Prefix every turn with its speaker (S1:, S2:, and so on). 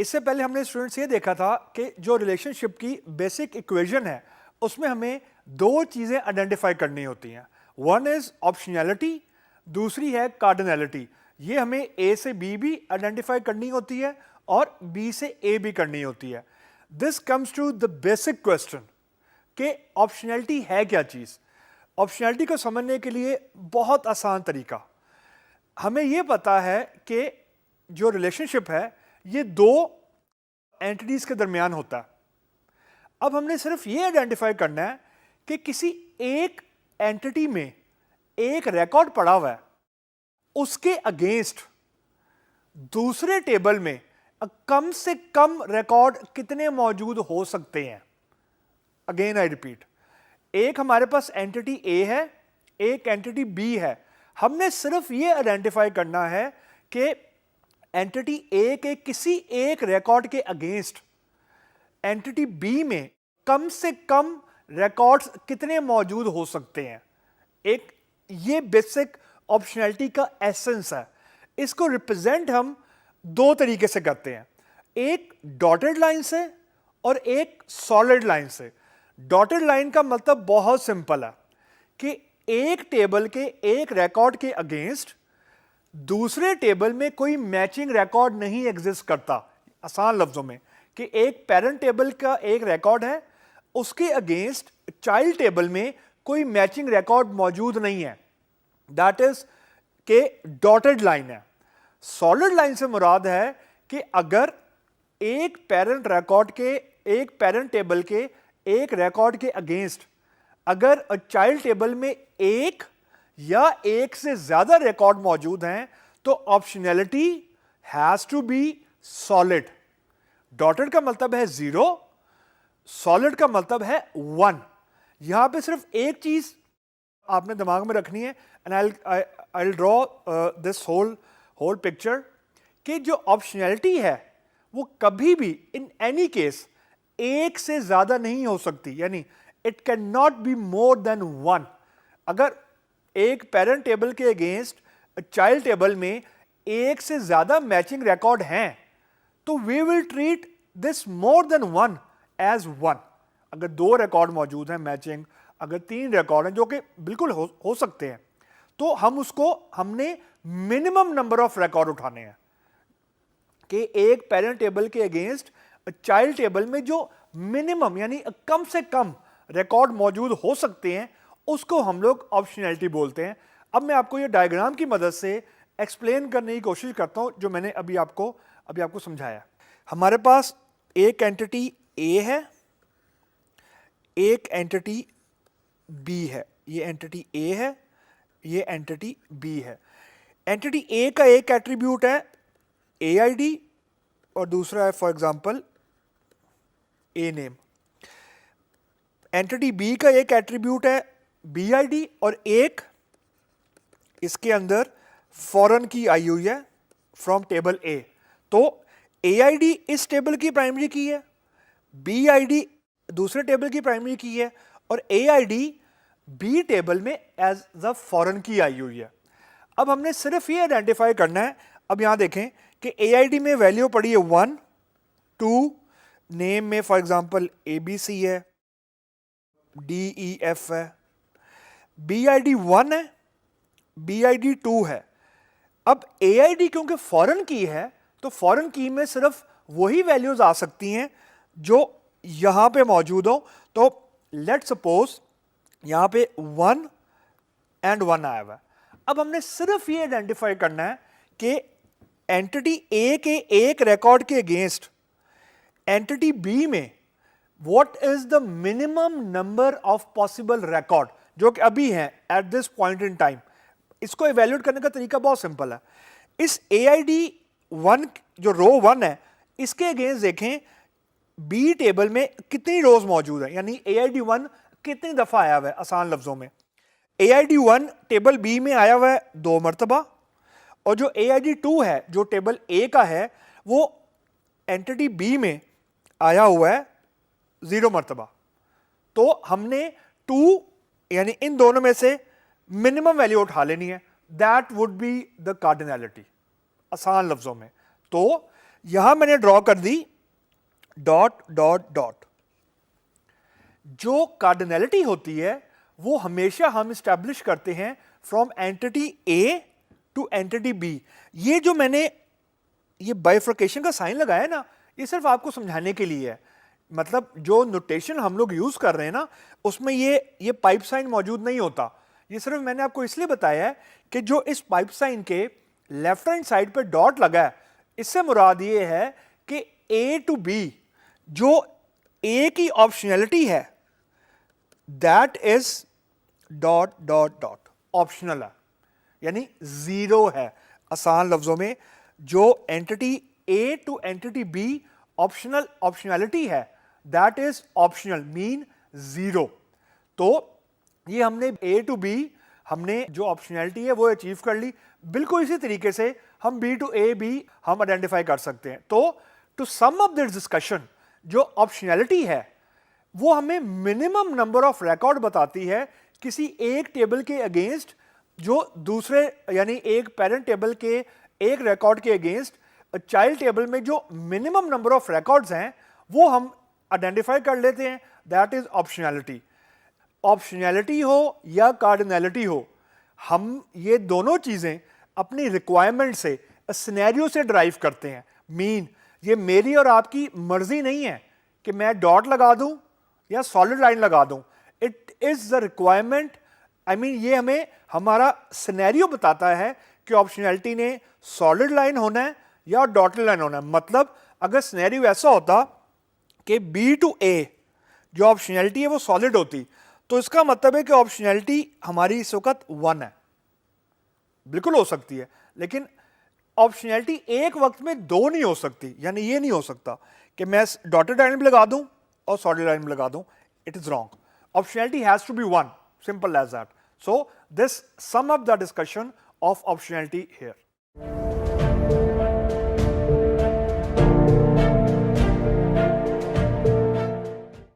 S1: इससे पहले हमने स्टूडेंट्स ये देखा था कि जो रिलेशनशिप की बेसिक इक्वेशन है उसमें हमें दो चीज़ें आइडेंटिफाई करनी होती हैं। वन इज़ ऑप्शनैलिटी, दूसरी है कार्डिनैलिटी। ये हमें ए से बी भी आइडेंटिफाई करनी होती है और बी से ए भी करनी होती है। This comes to the basic question कि ऑप्शनैलिटी है क्या चीज़। ऑप्शनैलिटी को समझने के लिए बहुत आसान तरीका, हमें ये पता है कि जो रिलेशनशिप है ये दो एंटिटीज के दरमियान होता है। अब हमने सिर्फ ये आइडेंटिफाई करना है कि किसी एक एंटिटी में एक रिकॉर्ड पड़ा हुआ है, उसके अगेंस्ट दूसरे टेबल में कम से कम रिकॉर्ड कितने मौजूद हो सकते हैं। अगेन आई रिपीट, एक हमारे पास एंटिटी ए है, एक एंटिटी बी है। हमने सिर्फ ये आइडेंटिफाई करना है कि एंटिटी ए के किसी एक रिकॉर्ड के अगेंस्ट एंटिटी बी में कम से कम रिकॉर्ड्स कितने मौजूद हो सकते हैं। एक ये बेसिक ऑप्शनैलिटी का एसेंस है। इसको रिप्रेजेंट हम दो तरीके से करते हैं, एक डॉटेड लाइन से और एक सॉलिड लाइन से। डॉटेड लाइन का मतलब बहुत सिंपल है कि एक टेबल के एक रिकॉर्ड के अगेंस्ट दूसरे टेबल में कोई मैचिंग रिकॉर्ड नहीं एग्जिस्ट करता। आसान लफ्जों में कि एक पेरेंट टेबल का एक रिकॉर्ड है, उसके अगेंस्ट चाइल्ड टेबल में कोई मैचिंग रिकॉर्ड मौजूद नहीं है। दैट इज के डॉटेड लाइन है। सॉलिड लाइन से मुराद है कि अगर एक पेरेंट रिकॉर्ड के एक पेरेंट टेबल के एक रिकॉर्ड के अगेंस्ट अगर चाइल्ड टेबल में एक या एक से ज्यादा रिकॉर्ड मौजूद हैं तो optionality has to be solid. Dotted का मतलब है जीरो, सॉलिड का मतलब है वन। यहां पे सिर्फ एक चीज आपने दिमाग में रखनी है, and I will draw this whole picture, कि जो ऑप्शनैलिटी है वो कभी भी इन एनी केस एक से ज्यादा नहीं हो सकती, यानी it can not be more than one. अगर एक पेरेंट टेबल के अगेंस्ट चाइल्ड टेबल में एक से ज्यादा मैचिंग रिकॉर्ड हैं तो we will treat this more than one as one. अगर दो रिकॉर्ड मौजूद हैं मैचिंग, अगर तीन रिकॉर्ड हैं जो कि बिल्कुल हो सकते हैं, तो हमने मिनिमम नंबर ऑफ रिकॉर्ड उठाने हैं कि एक पेरेंट टेबल के अगेंस्ट चाइल्ड टेबल में जो मिनिमम यानी कम से कम रिकॉर्ड मौजूद हो सकते हैं उसको हम लोग ऑप्शनैलिटी बोलते हैं। अब मैं आपको ये डायग्राम की मदद से एक्सप्लेन करने की कोशिश करता हूं जो मैंने अभी आपको समझाया। हमारे पास एक एंटिटी ए है, एक एंटिटी बी है। ये एंटिटी ए है, ये एंटिटी बी है। एंटिटी ए का एक एट्रीब्यूट है AID और दूसरा है for example a name. Entity B का एक एट्रीब्यूट है BID और एक इसके अंदर फॉरेन की आई हुई है फ्रॉम टेबल ए। तो AID इस टेबल की प्राइमरी की है, BID दूसरे टेबल की प्राइमरी की है और AID बी टेबल में एज द फॉरेन की आई हुई है। अब हमने सिर्फ ये आइडेंटिफाई करना है। अब यहां देखें कि AID में वैल्यू पड़ी है 1 2, नेम में फॉर एग्जांपल ABC है, DEF है, BID 1 है, BID 2 है। अब AID क्योंकि फॉरेन की है तो फॉरेन की में सिर्फ वही वैल्यूज आ सकती हैं जो यहां पे मौजूद हो। तो लेट्स सपोज यहां पे 1 एंड 1 आया हुआ है। अब हमने सिर्फ ये आइडेंटिफाई करना है कि एंटिटी ए के एक रिकॉर्ड के अगेंस्ट एंटिटी बी में what is the minimum number of possible record जो कि अभी है at this point in time. इसको इवैल्यूएट करने का तरीका बहुत सिंपल है। इस AID 1 जो रो 1 है इसके अगेंस्ट देखें बी टेबल में कितनी रोज मौजूद है, यानी AID 1 कितनी दफा आया हुआ है। आसान लफ्जों में AID 1 टेबल बी में आया हुआ है 2 मरतबा और जो AID 2 है जो टेबल ए का है वो एंटिटी बी में आया हुआ है 0 मरतबा। तो हमने 2 यानी इन दोनों में से मिनिमम वैल्यू उठा लेनी है। That would be the cardinality. आसान लफ्जों में तो यहां मैंने ड्रॉ कर दी डॉट डॉट डॉट। जो कार्डिनैलिटी होती है वो हमेशा हम स्टैब्लिश करते हैं from entity A to entity B. ये जो मैंने ये बाइफर्केशन का साइन लगाया है ना, ये सिर्फ आपको समझाने के लिए है। मतलब जो नोटेशन हम लोग यूज कर रहे हैं ना, उसमें ये पाइप साइन मौजूद नहीं होता। ये सिर्फ मैंने आपको इसलिए बताया है कि जो इस पाइप साइन के लेफ्ट हैंड साइड पे डॉट लगा है, इससे मुराद ये है कि ए टू बी जो ए की ऑप्शनैलिटी है that is dot dot dot, optional है, यानी जीरो है। आसान लफ्जों में जो entity A to entity B optionality है that is optional, mean zero. तो ये हमने ए टू बी हमने जो ऑप्शनैलिटी है वो अचीव कर ली। बिल्कुल इसी तरीके से हम बी टू ए भी हम आइडेंटिफाई कर सकते हैं। तो to sum up this discussion, जो ऑप्शनैलिटी है वो हमें मिनिमम नंबर ऑफ रिकॉर्ड बताती है किसी एक टेबल के अगेंस्ट जो दूसरे, यानी एक पेरेंट टेबल के एक रिकॉर्ड के अगेंस्ट चाइल्ड टेबल में जो मिनिमम नंबर ऑफ रिकॉर्ड्स हैं वो हम आइडेंटिफाई कर लेते हैं, दैट इज ऑप्शनैलिटी। ऑप्शनैलिटी हो या कार्डिनैलिटी हो, हम ये दोनों चीजें अपनी रिक्वायरमेंट से, सिनेरियो से ड्राइव करते हैं। मीन ये मेरी और आपकी मर्जी नहीं है कि मैं डॉट लगा दूं या सॉलिड लाइन लगा दूं। It is the requirement, I mean ये हमें हमारा सिनेरियो बताता है कि ऑप्शनैलिटी ने सॉलिड लाइन होना है या डॉटेड लाइन होना है। मतलब अगर सिनेरियो ऐसा होता कि बी टू ए जो ऑप्शनैलिटी है वो सॉलिड होती, तो इसका मतलब है कि ऑप्शनैलिटी हमारी इस वक्त 1 है। बिल्कुल हो सकती है, लेकिन ऑप्शनैलिटी एक वक्त में 2 नहीं हो सकती। यानी ये नहीं हो सकता कि मैं डॉटेड लाइन भी लगा दूं और सॉलिड लाइन भी लगा दूं। It is wrong. Optionality has to be 1, simple as that. So this sum up the discussion of optionality here.